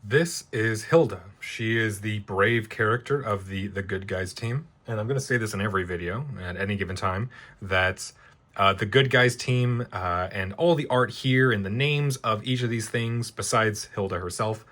This is Hilda. She is the brave character of the good guys team, and I'm going to say this in every video at any given time that the good guys team and all the art here and the names of each of these things, besides Hilda herself,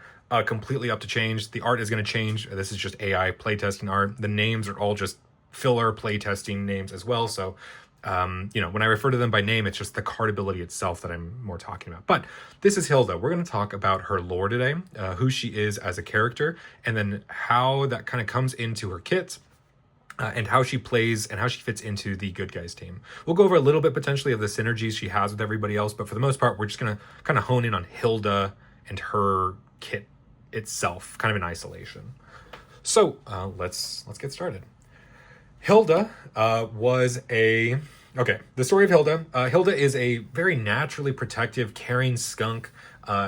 completely up to change. The art is going to change. This is just AI playtesting art. The names are all just filler playtesting names as well. So when I refer to them by name, it's just the card ability itself that I'm more talking about. But this is Hilda. We're going to talk about her lore today, who she is as a character, and then how that kind of comes into her kit, and how she plays and how she fits into the good guys team. We'll go over a little bit potentially of the synergies she has with everybody else, but for the most part, we're just going to kind of hone in on Hilda and her kit itself, kind of in isolation. So let's get started. Hilda was a... Okay, the story of Hilda. Hilda is a very naturally protective, caring skunk.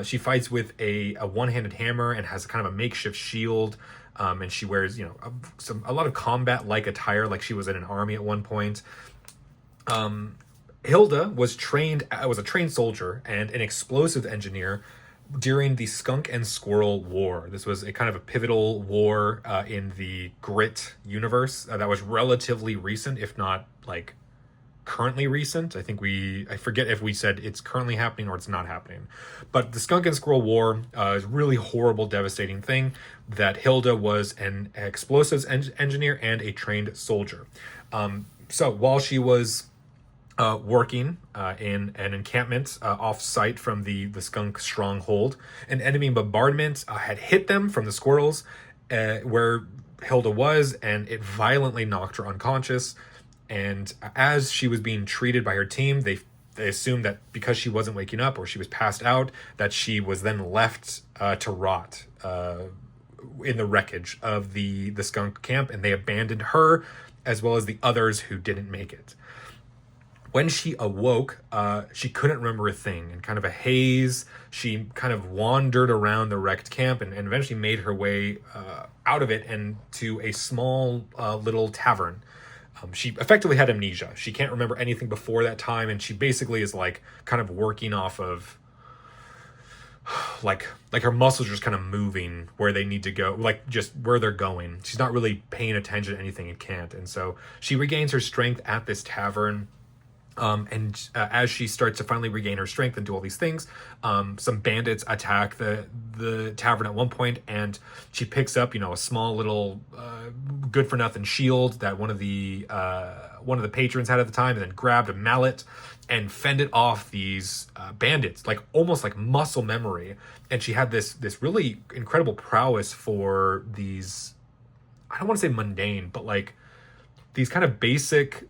She fights with a one-handed hammer and has kind of a makeshift shield. And she wears, a lot of combat-like attire, like she was in an army at one point. Hilda was a trained soldier and an explosive engineer during the Skunk and Squirrel War. This was a kind of a pivotal war in the Grit universe that was relatively recent, if not like currently recent. I forget if we said it's currently happening or it's not happening. But the Skunk and Squirrel War is a really horrible, devastating thing that Hilda was an explosives engineer and a trained soldier. So while she was working in an encampment off-site from the skunk stronghold, an enemy bombardment had hit them from the squirrels where Hilda was, and it violently knocked her unconscious. And as she was being treated by her team, they assumed that because she wasn't waking up or she was passed out, that she was then left to rot in the wreckage of the skunk camp, and they abandoned her as well as the others who didn't make it. When she awoke, she couldn't remember a thing. In kind of a haze, she kind of wandered around the wrecked camp and eventually made her way out of it and to a small little tavern. She effectively had amnesia. She can't remember anything before that time, and she basically is like kind of working off of like her muscles are just kind of moving where they need to go, like just where they're going. She's not really paying attention to anything and can't. And so she regains her strength at this tavern. As she starts to finally regain her strength and do all these things, some bandits attack the tavern at one point, and she picks up, a small little good for nothing shield that one of the patrons had at the time, and then grabbed a mallet and fended off these bandits, like almost like muscle memory. And she had this really incredible prowess for these, I don't want to say mundane, but like these kind of basic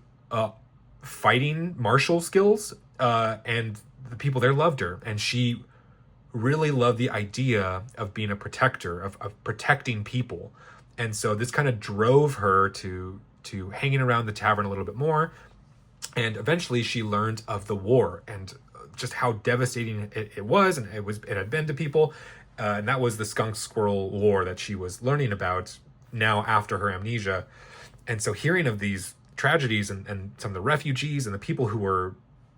fighting martial skills, and the people there loved her, and she really loved the idea of being a protector, of protecting people. And so this kind of drove her to hanging around the tavern a little bit more, and eventually she learned of the war and just how devastating it was, and it had been to people, and that was the Skunk Squirrel War that she was learning about now after her amnesia. And so hearing of these tragedies and some of the refugees and the people who were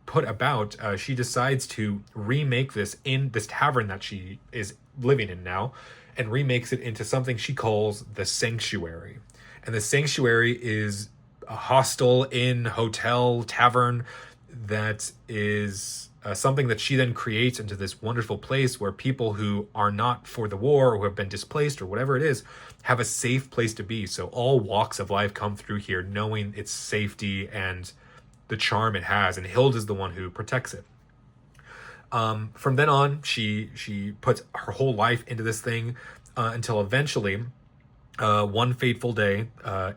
put about, she decides to remake this in this tavern that she is living in now, and remakes it into something she calls the Sanctuary. And the Sanctuary is a hostel, inn, hotel, tavern that is something that she then creates into this wonderful place where people who are not for the war or who have been displaced or whatever it is have a safe place to be. So all walks of life come through here knowing its safety and the charm it has, and Hilda's the one who protects it. From then on, she puts her whole life into this thing until eventually one fateful day,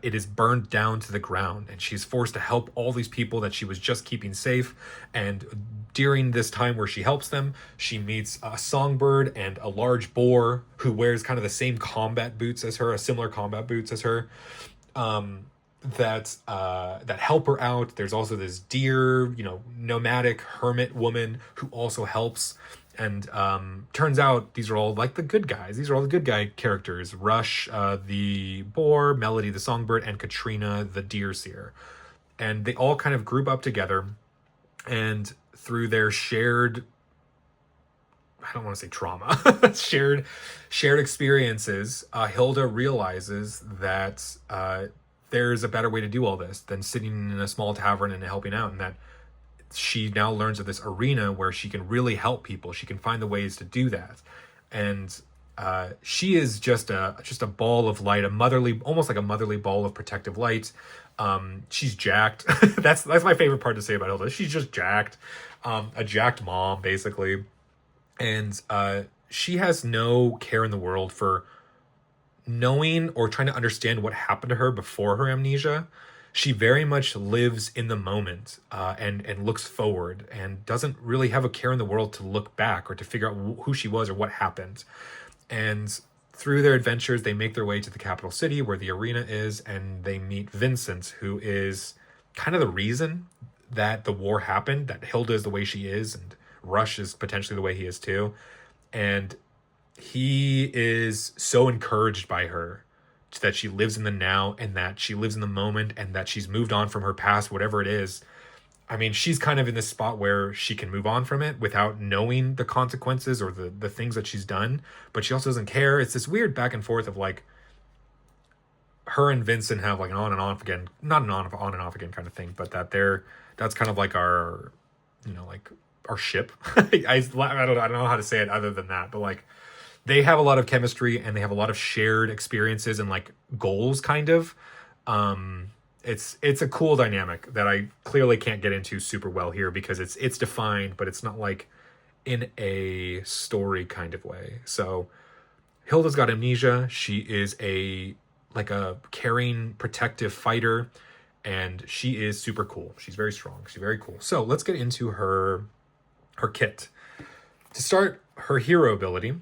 it is burned down to the ground, and she's forced to help all these people that she was just keeping safe. And during this time where she helps them, she meets a songbird and a large boar who wears kind of the same combat boots as her, similar combat boots as her, that help her out. There's also this deer, nomadic hermit woman who also helps. And turns out these are all like the good guys. These are all the good guy characters. Rush, the boar, Melody, the songbird, and Katrina, the deer seer. And they all kind of group up together, and through their shared I don't want to say trauma, shared experiences, Hilda realizes that there's a better way to do all this than sitting in a small tavern and helping out, and that she now learns of this arena where she can really help people. She can find the ways to do that, and she is just a ball of light, almost like a motherly ball of protective light. She's jacked. That's my favorite part to say about Hilda. She's just jacked, a jacked mom basically, and she has no care in the world for knowing or trying to understand what happened to her before her amnesia. She very much lives in the moment, and looks forward, and doesn't really have a care in the world to look back or to figure out who she was or what happened. And through their adventures, they make their way to the capital city where the arena is, and they meet Vincent, who is kind of the reason that the war happened, that Hilda is the way she is, and Rush is potentially the way he is too. And he is so encouraged by her that she lives in the now, and that she lives in the moment, and that she's moved on from her past, whatever it is. I mean, she's kind of in this spot where she can move on from it without knowing the consequences or the things that she's done, but she also doesn't care. It's this weird back and forth of like, her and Vincent have like an on and off again, not an on and off again kind of thing, but that's kind of like our, like our ship. I don't know how to say it other than that, but like, they have a lot of chemistry, and they have a lot of shared experiences and like goals kind of. It's a cool dynamic that I clearly can't get into super well here because it's defined, but it's not like in a story kind of way. So Hilda's got amnesia. She is a caring, protective fighter, and she is super cool. She's very strong. She's very cool. So let's get into her kit. To start, her hero ability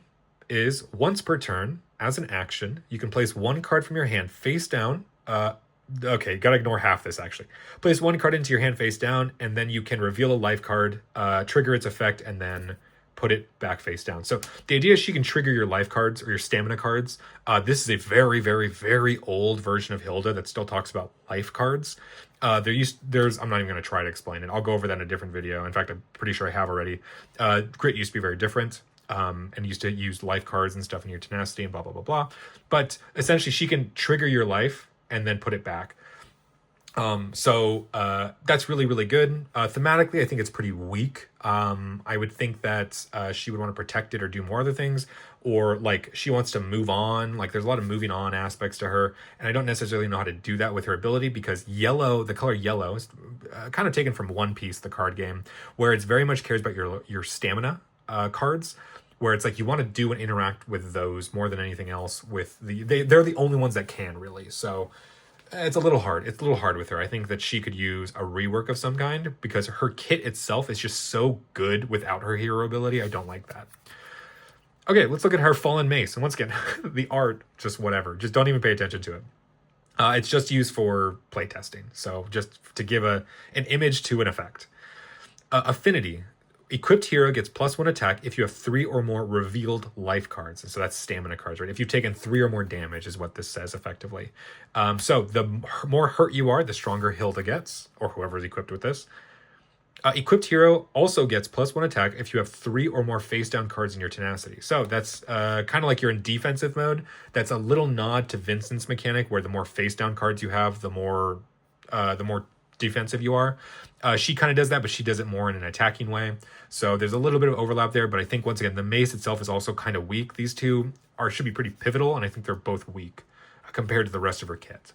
is once per turn, as an action, you can place one card from your hand face down. Okay, gotta ignore half this actually. Place one card into your hand face down, and then you can reveal a life card, trigger its effect, and then put it back face down. So the idea is she can trigger your life cards or your stamina cards. This is a very, very, very old version of Hilda that still talks about life cards. I'm not even going to try to explain it. I'll go over that in a different video. In fact, I'm pretty sure I have already. Grit used to be very different. And used to use life cards and stuff in your tenacity and blah, blah, blah, blah. But essentially she can trigger your life and then put it back. So that's really, really good. Thematically, I think it's pretty weak. I would think that she would want to protect it or do more other things, or like she wants to move on. Like there's a lot of moving on aspects to her, and I don't necessarily know how to do that with her ability because the color yellow is kind of taken from One Piece, the card game, where it's very much cares about your stamina cards, where it's like you want to do and interact with those more than anything else. They're the only ones that can really. So it's a little hard. It's a little hard with her. I think that she could use a rework of some kind because her kit itself is just so good without her hero ability. I don't like that. Okay, let's look at her Fallen Mace. And once again, the art, just whatever. Just don't even pay attention to it. It's just used for playtesting. So just to give an image to an effect. Affinity. Equipped hero gets +1 attack if you have 3 or more revealed life cards. And so that's stamina cards, right? If you've taken 3 or more damage is what this says effectively. So the more hurt you are, the stronger Hilda gets, or whoever is equipped with this. Equipped hero also gets +1 attack if you have 3 or more face down cards in your tenacity. So that's kind of like you're in defensive mode. That's a little nod to Vincent's mechanic, where the more face down cards you have, the more defensive you are. She kind of does that, but she does it more in an attacking way. So there's a little bit of overlap there, but I think once again, the mace itself is also kind of weak. These two should be pretty pivotal, and I think they're both weak compared to the rest of her kit.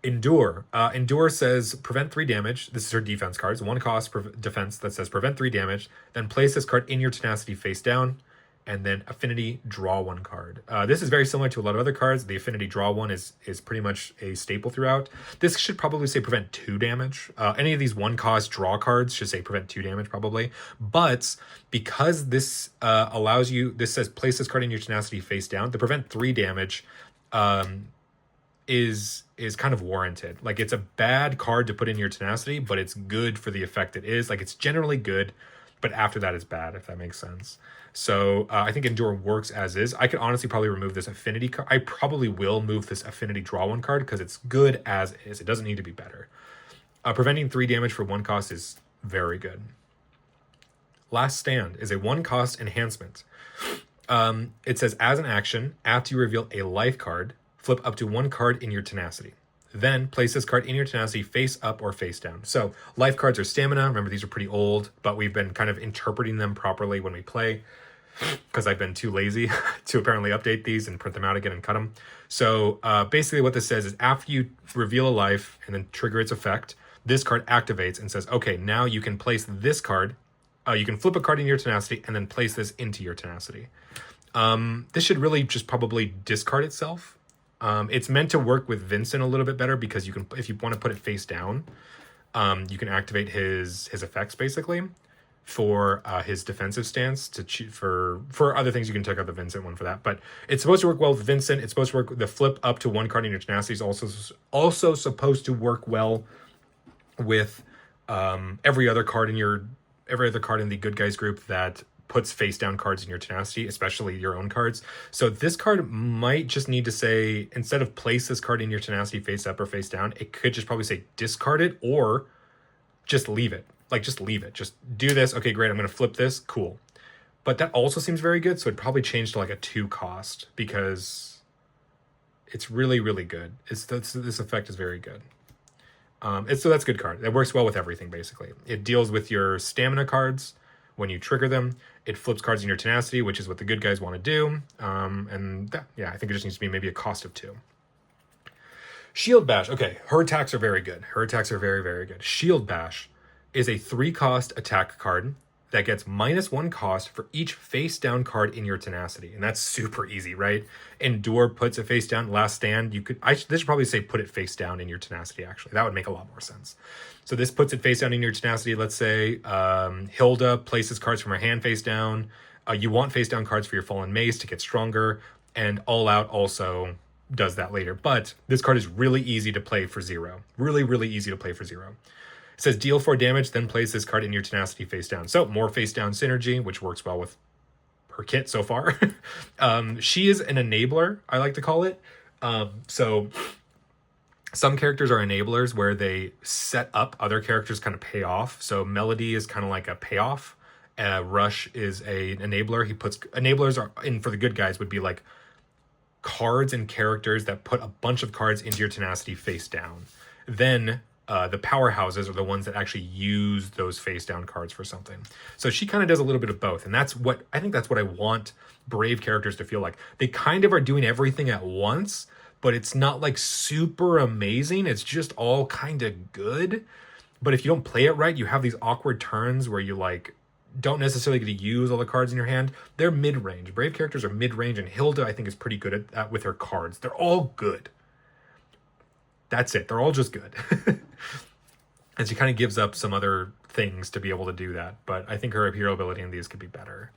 Endure. Endure says prevent 3 damage. This is her defense cards. 1 cost defense that says prevent 3 damage. Then place this card in your tenacity face down. And then affinity, draw 1 card. This is very similar to a lot of other cards. The affinity draw 1 is pretty much a staple throughout. This should probably say prevent 2 damage. Any of these 1 cost draw cards should say prevent 2 damage probably. But because this allows you, this says place this card in your tenacity face down, the prevent 3 damage is kind of warranted. Like it's a bad card to put in your tenacity, but it's good for the effect it is. Like it's generally good, but after that it's bad, if that makes sense. So I think Endure works as is. I could honestly probably remove this affinity card. I probably will move this affinity draw 1 card because it's good as is. It doesn't need to be better. Preventing 3 damage for 1 cost is very good. Last Stand is a 1-cost enhancement. It says, as an action, after you reveal a life card, flip up to 1 card in your Tenacity. Then place this card in your Tenacity face up or face down. So life cards are stamina. Remember, these are pretty old, but we've been kind of interpreting them properly when we play, because I've been too lazy to apparently update these and print them out again and cut them. So basically what this says is, after you reveal a life and then trigger its effect, this card activates and says, okay, now you can place this card. You can flip a card in your Tenacity and then place this into your Tenacity. This should really just probably discard itself. It's meant to work with Vincent a little bit better, because you can, if you want to put it face down, you can activate his effects basically for his defensive stance for other things. You can check out the Vincent one for that, but it's supposed to work well with Vincent. It's supposed to work. The flip up to 1 card in your Tenacity is also supposed to work well with every other card in the good guys group that puts face down cards in your Tenacity, especially your own cards. So this card might just need to say, instead of place this card in your Tenacity face up or face down, it could just probably say discard it, or just leave it. Like, just leave it. Just do this. Okay, great. I'm going to flip this. Cool. But that also seems very good. So it'd probably change to like a 2-cost, because it's really, really good. This effect is very good. So that's a good card. It works well with everything, basically. It deals with your stamina cards when you trigger them. It flips cards in your Tenacity, which is what the good guys want to do. Yeah, I think it just needs to be maybe a cost of 2. Shield Bash. Okay, her attacks are very good. Her attacks are very, very good. Shield Bash is a 3-cost attack card that gets -1 cost for each face down card in your Tenacity. And that's super easy, right? Endure puts it face down. Last Stand, this should probably say put it face down in your Tenacity, actually. That would make a lot more sense. So this puts it face down in your Tenacity. Let's say Hilda places cards from her hand face down. You want face down cards for your Fallen Mace to get stronger. And All Out also does that later. But this card is really easy to play for 0. Really, really easy to play for 0. It says deal 4 damage, then place this card in your Tenacity face down. So more face down synergy, which works well with her kit so far. She is an enabler, I like to call it. So some characters are enablers where they set up other characters kind of pay off. So Melody is kind of like a payoff. Rush is a enabler. Enablers are, and for the good guys, would be like cards and characters that put a bunch of cards into your Tenacity face down. Then the powerhouses are the ones that actually use those face down cards for something. So she kind of does a little bit of both. And that's what I want Brave characters to feel like. They kind of are doing everything at once, but it's not like super amazing. It's just all kind of good. But if you don't play it right, you have these awkward turns where you like don't necessarily get to use all the cards in your hand. They're mid-range. Brave characters are mid-range, and Hilda, I think, is pretty good at that with her cards. They're all good. That's it. They're all just good. And she kind of gives up some other things to be able to do that. But I think her hero ability in these could be better.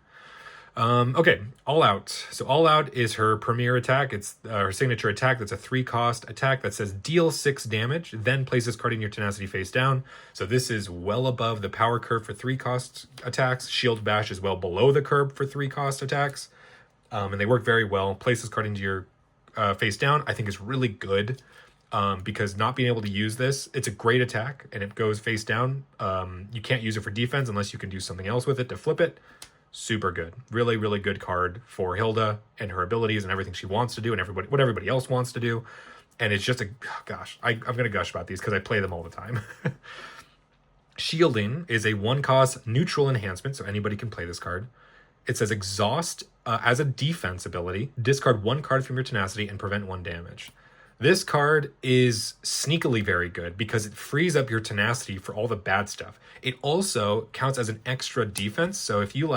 Okay, All Out. So All Out is her premier attack. It's her signature attack. That's a 3-cost attack that says deal 6 damage, then place this card in your Tenacity face down. So this is well above the power curve for 3-cost attacks. Shield Bash is well below the curve for 3-cost attacks. And they work very well. Place this card into your face down, I think, is really good. Because not being able to use this, it's a great attack and it goes face down. You can't use it for defense unless you can do something else with it to flip it. Super good. Really, really good card for Hilda and her abilities and everything she wants to do and what everybody else wants to do. And it's just I'm going to gush about these because I play them all the time. Shielding is a 1-cost neutral enhancement, so anybody can play this card. It says exhaust as a defense ability. Discard 1 card from your Tenacity and prevent 1 damage. This card is sneakily very good because it frees up your Tenacity for all the bad stuff. It also counts as an extra defense. So if you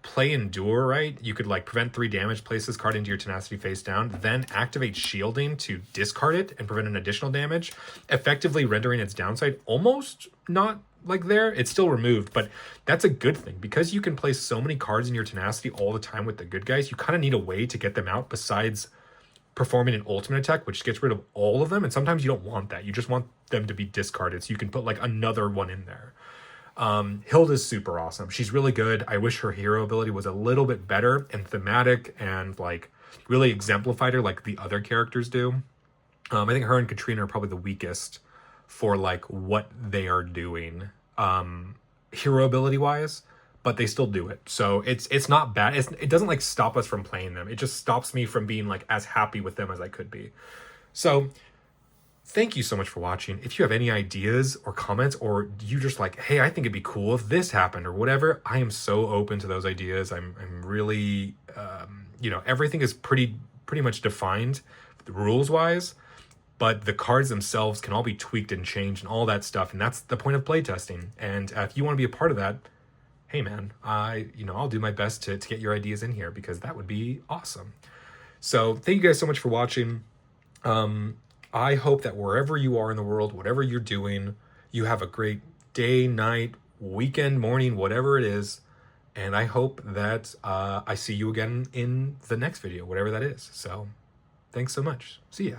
play Endure, right, you could like prevent 3 damage, place this card into your Tenacity face down, then activate Shielding to discard it and prevent an additional damage, effectively rendering its downside almost not like there. It's still removed, but that's a good thing because you can place so many cards in your Tenacity all the time with the good guys. You kind of need a way to get them out besides performing an ultimate attack, which gets rid of all of them. And sometimes you don't want that. You just want them to be discarded so you can put like another one in there. Hilda's super awesome. She's really good. I wish her hero ability was a little bit better and thematic and like really exemplified her like the other characters do. I think her and Katrina are probably the weakest for like what they are doing. hero ability wise, but they still do it. So it's not bad. It doesn't like stop us from playing them. It just stops me from being like as happy with them as I could be. So thank you so much for watching. If you have any ideas or comments, or you just like, hey, I think it'd be cool if this happened or whatever, I am so open to those ideas. I'm really, you know, everything is pretty much defined rules wise, but the cards themselves can all be tweaked and changed and all that stuff. And that's the point of playtesting. And if you want to be a part of that, hey man, I'll do my best to get your ideas in here, because that would be awesome. So thank you guys so much for watching. I hope that wherever you are in the world, whatever you're doing, you have a great day, night, weekend, morning, whatever it is. And I hope that I see you again in the next video, whatever that is. So thanks so much. See ya.